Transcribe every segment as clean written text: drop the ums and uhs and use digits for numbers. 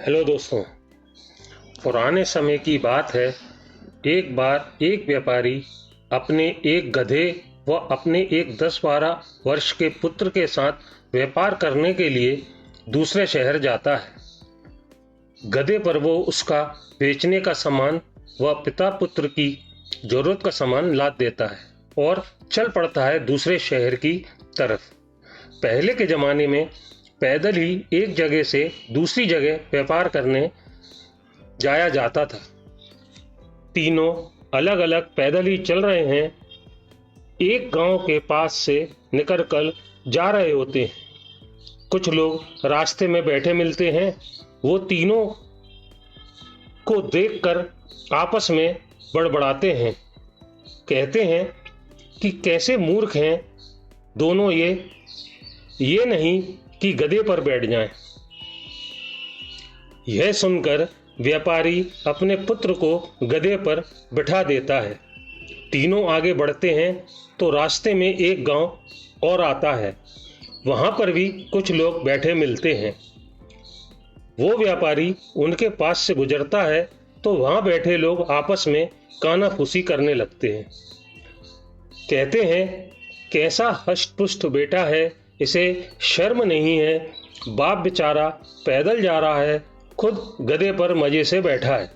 Hello दोस्तों। पुराने समय की बात है। एक बार एक व्यापारी अपने एक गधे व अपने एक 10-12 वर्ष के पुत्र के साथ व्यापार करने के लिए दूसरे शहर जाता है। गधे पर वो उसका बेचने का सामान व पिता पुत्र की जरूरत का सामान लाद देता है और चल पड़ता है दूसरे शहर की तरफ। पहले के जमाने में पैदल ही एक जगह से दूसरी जगह व्यापार करने जाया जाता था। तीनों अलग अलग पैदल ही चल रहे हैं। एक गांव के पास से निकलकर जा रहे होते हैं। कुछ लोग रास्ते में बैठे मिलते हैं। वो तीनों को देखकर आपस में बड़बड़ाते हैं। कहते हैं कि कैसे मूर्ख हैं दोनों, ये नहीं कि गधे पर बैठ जाएं। यह सुनकर व्यापारी अपने पुत्र को गधे पर बिठा देता है। तीनों आगे बढ़ते हैं तो रास्ते में एक गांव और आता है। वहां पर भी कुछ लोग बैठे मिलते हैं। वो व्यापारी उनके पास से गुजरता है तो वहां बैठे लोग आपस में कानाफूसी करने लगते हैं। कहते हैं, कैसा हष्ट-पुष्ट बेटा है, इसे शर्म नहीं है। बाप बेचारा पैदल जा रहा है, खुद गधे पर मजे से बैठा है।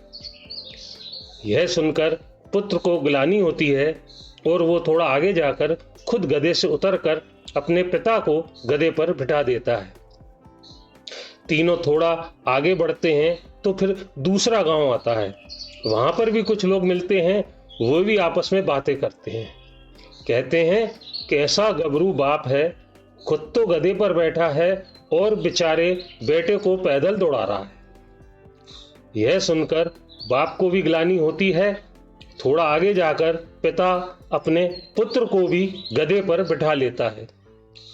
यह सुनकर पुत्र को ग्लानि होती है और वो थोड़ा आगे जाकर खुद गधे से उतरकर अपने पिता को गधे पर बिठा देता है। तीनों थोड़ा आगे बढ़ते हैं तो फिर दूसरा गांव आता है। वहां पर भी कुछ लोग मिलते हैं। वो भी आपस में बातें करते हैं। कहते हैं, कैसा गबरू बाप है, खुद तो गधे पर बैठा है और बेचारे बेटे को पैदल दौड़ा रहा है। यह सुनकर बाप को भी ग्लानि होती है। थोड़ा आगे जाकर पिता अपने पुत्र को भी गधे पर बिठा लेता है।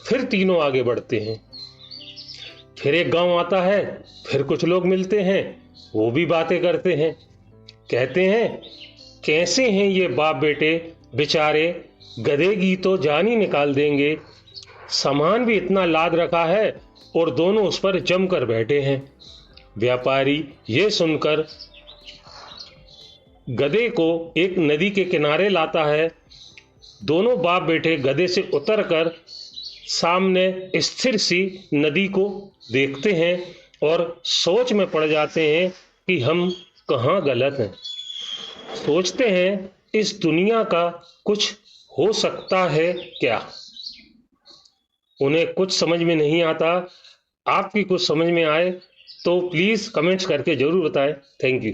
फिर तीनों आगे बढ़ते हैं। फिर एक गांव आता है। फिर कुछ लोग मिलते हैं। वो भी बातें करते हैं। कहते हैं, कैसे हैं ये बाप बेटे, बेचारे गधे की तो जान ही निकाल देंगे। सामान भी इतना लाद रखा है और दोनों उस पर जमकर बैठे हैं। व्यापारी ये सुनकर गधे को एक नदी के किनारे लाता है। दोनों बाप बेटे गधे से उतरकर सामने स्थिर सी नदी को देखते हैं और सोच में पड़ जाते हैं कि हम कहाँ गलत हैं। सोचते हैं, इस दुनिया का कुछ हो सकता है क्या। उन्हें कुछ समझ में नहीं आता। आपकी कुछ समझ में आए तो प्लीज कमेंट्स करके जरूर बताएं। Thank you.